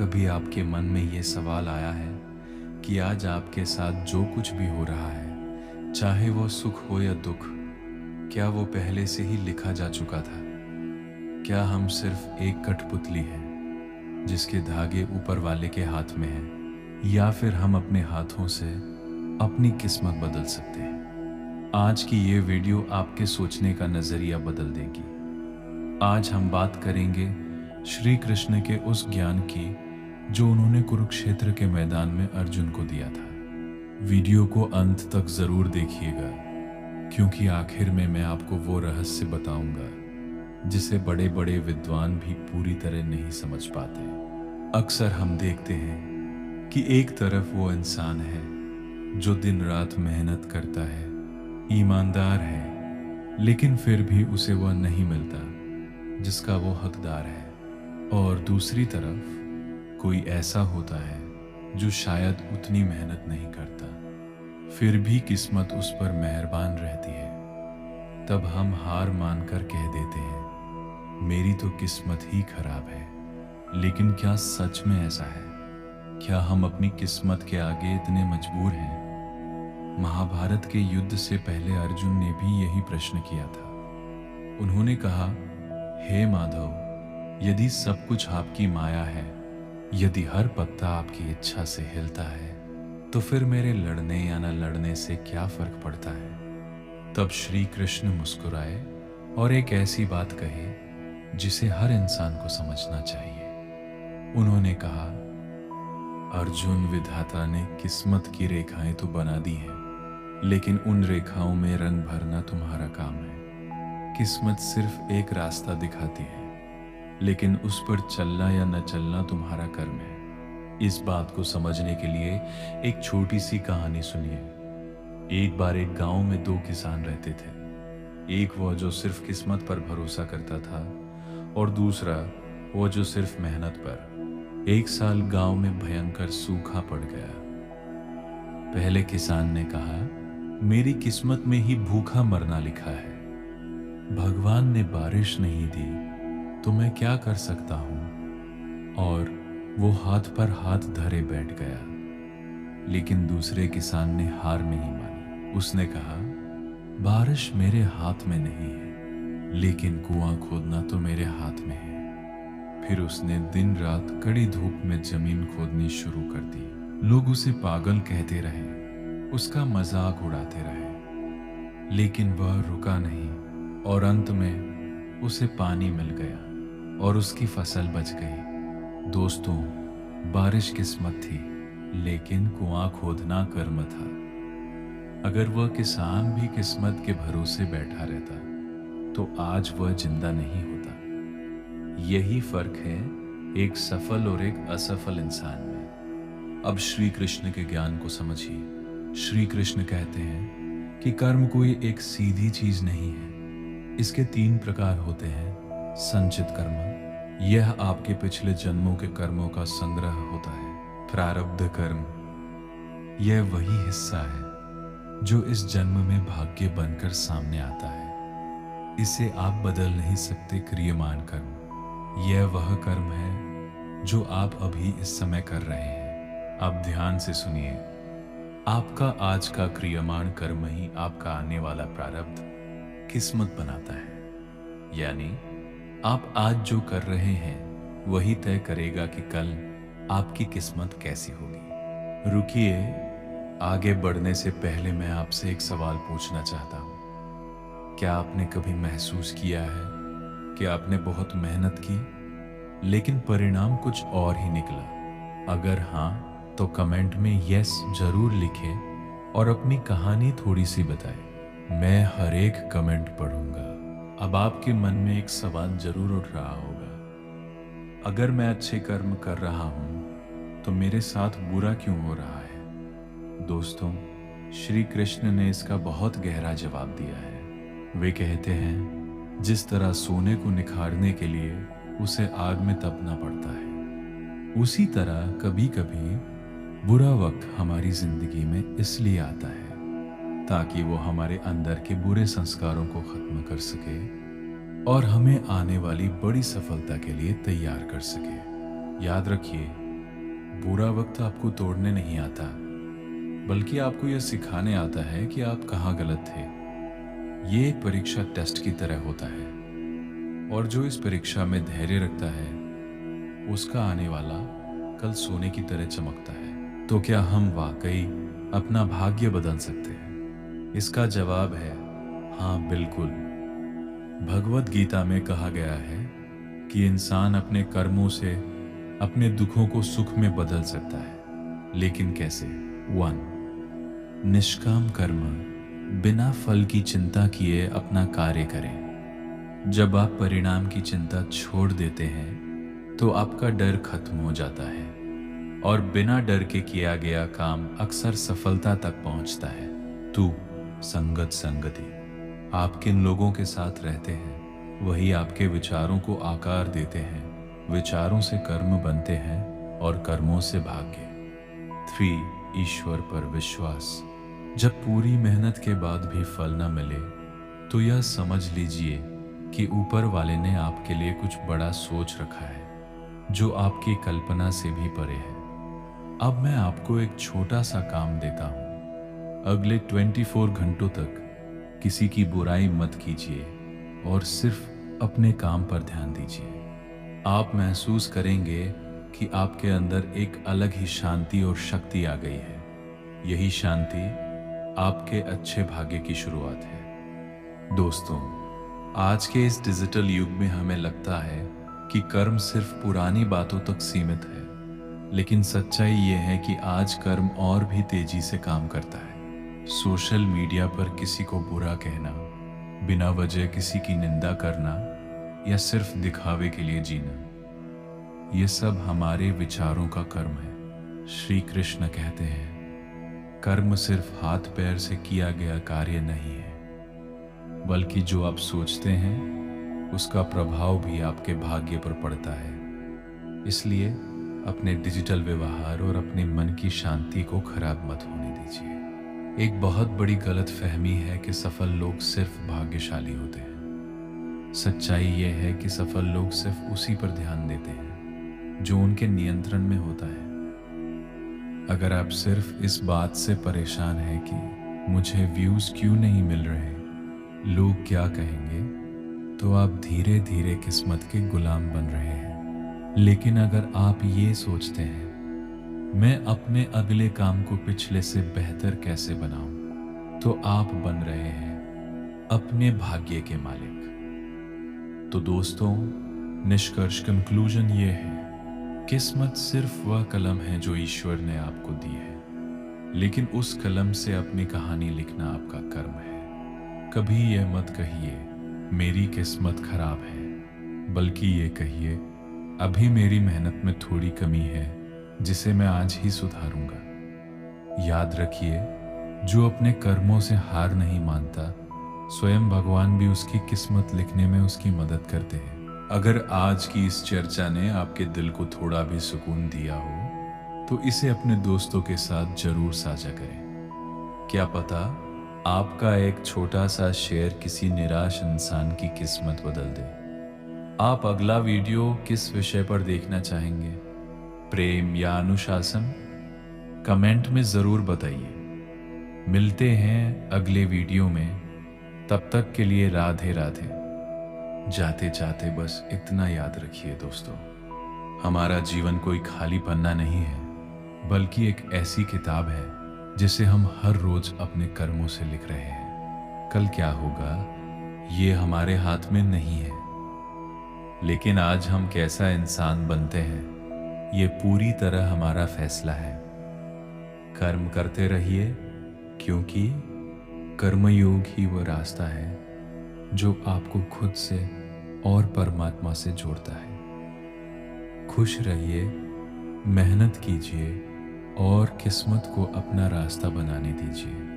कभी आपके मन में ये सवाल आया है कि आज आपके साथ जो कुछ भी हो रहा है, चाहे वो सुख हो या दुख, क्या वो पहले से ही लिखा जा चुका था? क्या हम सिर्फ एक कठपुतली हैं जिसके धागे ऊपर वाले के हाथ में हैं, या फिर हम अपने हाथों से अपनी किस्मत बदल सकते हैं? आज की ये वीडियो आपके सोचने का नजरिया बदल देगी। आज हम बात करेंगे श्री कृष्ण के उस ज्ञान की जो उन्होंने कुरुक्षेत्र के मैदान में अर्जुन को दिया था। वीडियो को अंत तक जरूर देखिएगा, क्योंकि आखिर में मैं आपको वो रहस्य बताऊंगा जिसे बड़े बड़े विद्वान भी पूरी तरह नहीं समझ पाते। अक्सर हम देखते हैं कि एक तरफ वो इंसान है जो दिन रात मेहनत करता है, ईमानदार है, लेकिन फिर भी उसे वह नहीं मिलता जिसका वो हकदार है। और दूसरी तरफ कोई ऐसा होता है जो शायद उतनी मेहनत नहीं करता, फिर भी किस्मत उस पर मेहरबान रहती है। तब हम हार मानकर कह देते हैं, मेरी तो किस्मत ही खराब है। लेकिन क्या सच में ऐसा है? क्या हम अपनी किस्मत के आगे इतने मजबूर हैं? महाभारत के युद्ध से पहले अर्जुन ने भी यही प्रश्न किया था। उन्होंने कहा, हे माधव, यदि सब कुछ आपकी माया है, यदि हर पत्ता आपकी इच्छा से हिलता है, तो फिर मेरे लड़ने या न लड़ने से क्या फर्क पड़ता है? तब श्री कृष्ण मुस्कुराए और एक ऐसी बात कही जिसे हर इंसान को समझना चाहिए। उन्होंने कहा, अर्जुन, विधाता ने किस्मत की रेखाएं तो बना दी हैं, लेकिन उन रेखाओं में रंग भरना तुम्हारा काम है। किस्मत सिर्फ एक रास्ता दिखाती है, लेकिन उस पर चलना या न चलना तुम्हारा कर्म है। इस बात को समझने के लिए एक छोटी सी कहानी सुनिए। एक बार एक गांव में दो किसान रहते थे। एक वह जो सिर्फ किस्मत पर भरोसा करता था, और दूसरा वो जो सिर्फ मेहनत पर। एक साल गांव में भयंकर सूखा पड़ गया। पहले किसान ने कहा, मेरी किस्मत में ही भूखा मरना लिखा है। भगवान ने बारिश नहीं दी तो मैं क्या कर सकता हूं? और वो हाथ पर हाथ धरे बैठ गया। लेकिन दूसरे किसान ने हार नहीं मानी। उसने कहा, बारिश मेरे हाथ में नहीं है, लेकिन कुआं खोदना तो मेरे हाथ में है। फिर उसने दिन रात कड़ी धूप में जमीन खोदनी शुरू कर दी। लोग उसे पागल कहते रहे, उसका मजाक उड़ाते रहे, लेकिन वह रुका नहीं और अंत में उसे पानी मिल गया और उसकी फसल बच गई। दोस्तों, बारिश किस्मत थी, लेकिन कुआं खोदना कर्म था। अगर वह किसान भी किस्मत के भरोसे बैठा रहता तो आज वह जिंदा नहीं होता। यही फर्क है एक सफल और एक असफल इंसान में। अब श्री कृष्ण के ज्ञान को समझिए। श्री कृष्ण कहते हैं कि कर्म कोई एक सीधी चीज नहीं है। इसके 3 प्रकार होते हैं। संचित कर्म, यह आपके पिछले जन्मों के कर्मों का संग्रह होता है। प्रारब्ध कर्म, यह वही हिस्सा है जो इस जन्म में भाग्य बनकर सामने आता है। इसे आप बदल नहीं सकते। क्रियमान कर्म, यह वह कर्म है जो आप अभी इस समय कर रहे हैं। अब ध्यान से सुनिए, आपका आज का क्रियमान कर्म ही आपका आने वाला प्रारब्ध किस्मत बनाता है। यानी आप आज जो कर रहे हैं वही तय करेगा कि कल आपकी किस्मत कैसी होगी। रुकिए, आगे बढ़ने से पहले मैं आपसे एक सवाल पूछना चाहता हूँ। क्या आपने कभी महसूस किया है कि आपने बहुत मेहनत की, लेकिन परिणाम कुछ और ही निकला? अगर हाँ, तो कमेंट में यस जरूर लिखें और अपनी कहानी थोड़ी सी बताएं। मैं हर एक कमेंट पढ़ूंगा। अब आपके मन में एक सवाल जरूर उठ रहा होगा, अगर मैं अच्छे कर्म कर रहा हूं तो मेरे साथ बुरा क्यों हो रहा है? दोस्तों, श्री कृष्ण ने इसका बहुत गहरा जवाब दिया है। वे कहते हैं, जिस तरह सोने को निखारने के लिए उसे आग में तपना पड़ता है, उसी तरह कभी कभी बुरा वक्त हमारी जिंदगी में इसलिए आता है ताकि वो हमारे अंदर के बुरे संस्कारों को खत्म कर सके और हमें आने वाली बड़ी सफलता के लिए तैयार कर सके। याद रखिए, बुरा वक्त आपको तोड़ने नहीं आता, बल्कि आपको यह सिखाने आता है कि आप कहाँ गलत थे। ये एक परीक्षा टेस्ट की तरह होता है, और जो इस परीक्षा में धैर्य रखता है उसका आने वाला कल सोने की तरह चमकता है। तो क्या हम वाकई अपना भाग्य बदल सकते हैं? इसका जवाब है हाँ, बिल्कुल। भगवत गीता में कहा गया है कि इंसान अपने कर्मों से अपने दुखों को सुख में बदल सकता है। लेकिन कैसे? 1. निष्काम कर्म, बिना फल की चिंता किए अपना कार्य करें। जब आप परिणाम की चिंता छोड़ देते हैं तो आपका डर खत्म हो जाता है, और बिना डर के किया गया काम अक्सर सफलता तक पहुंचता है। 2. संगत संगति, आप किन लोगों के साथ रहते हैं वही आपके विचारों को आकार देते हैं। विचारों से कर्म बनते हैं और कर्मों से भाग्य। 3. ईश्वर पर विश्वास, जब पूरी मेहनत के बाद भी फल न मिले तो यह समझ लीजिए कि ऊपर वाले ने आपके लिए कुछ बड़ा सोच रखा है जो आपकी कल्पना से भी परे है। अब मैं आपको एक छोटा सा काम देता हूं। अगले 24 घंटों तक किसी की बुराई मत कीजिए और सिर्फ अपने काम पर ध्यान दीजिए। आप महसूस करेंगे कि आपके अंदर एक अलग ही शांति और शक्ति आ गई है। यही शांति आपके अच्छे भाग्य की शुरुआत है। दोस्तों, आज के इस डिजिटल युग में हमें लगता है कि कर्म सिर्फ पुरानी बातों तक सीमित है, लेकिन सच्चाई ये है कि आज कर्म और भी तेजी से काम करता है। सोशल मीडिया पर किसी को बुरा कहना, बिना वजह किसी की निंदा करना, या सिर्फ दिखावे के लिए जीना, ये सब हमारे विचारों का कर्म है। श्री कृष्ण कहते हैं, कर्म सिर्फ हाथ पैर से किया गया कार्य नहीं है, बल्कि जो आप सोचते हैं उसका प्रभाव भी आपके भाग्य पर पड़ता है। इसलिए अपने डिजिटल व्यवहार और अपने मन की शांति को खराब मत होने दीजिए। एक बहुत बड़ी गलतफहमी है कि सफल लोग सिर्फ भाग्यशाली होते हैं। सच्चाई यह है कि सफल लोग सिर्फ उसी पर ध्यान देते हैं जो उनके नियंत्रण में होता है। अगर आप सिर्फ इस बात से परेशान हैं कि मुझे व्यूज क्यों नहीं मिल रहे, लोग क्या कहेंगे, तो आप धीरे धीरे किस्मत के गुलाम बन रहे हैं। लेकिन अगर आप ये सोचते हैं मैं अपने अगले काम को पिछले से बेहतर कैसे बनाऊं, तो आप बन रहे हैं अपने भाग्य के मालिक। तो दोस्तों, निष्कर्ष कंक्लूजन ये है, किस्मत सिर्फ वह कलम है जो ईश्वर ने आपको दी है, लेकिन उस कलम से अपनी कहानी लिखना आपका कर्म है। कभी यह मत कहिए मेरी किस्मत खराब है, बल्कि ये कहिए अभी मेरी मेहनत में थोड़ी कमी है जिसे मैं आज ही सुधारूंगा। याद रखिए, जो अपने कर्मों से हार नहीं मानता, स्वयं भगवान भी उसकी किस्मत लिखने में उसकी मदद करते हैं। अगर आज की इस चर्चा ने आपके दिल को थोड़ा भी सुकून दिया हो तो इसे अपने दोस्तों के साथ जरूर साझा करें। क्या पता आपका एक छोटा सा शेयर किसी निराश इंसान की किस्मत बदल दे। आप अगला वीडियो किस विषय पर देखना चाहेंगे, प्रेम या अनुशासन? कमेंट में जरूर बताइए। मिलते हैं अगले वीडियो में, तब तक के लिए राधे राधे। जाते जाते बस इतना याद रखिए दोस्तों, हमारा जीवन कोई खाली पन्ना नहीं है, बल्कि एक ऐसी किताब है जिसे हम हर रोज अपने कर्मों से लिख रहे हैं। कल क्या होगा ये हमारे हाथ में नहीं है, लेकिन आज हम कैसा इंसान बनते हैं ये पूरी तरह हमारा फैसला है। कर्म करते रहिए, क्योंकि कर्मयोग ही वह रास्ता है जो आपको खुद से और परमात्मा से जोड़ता है। खुश रहिए, मेहनत कीजिए और किस्मत को अपना रास्ता बनाने दीजिए।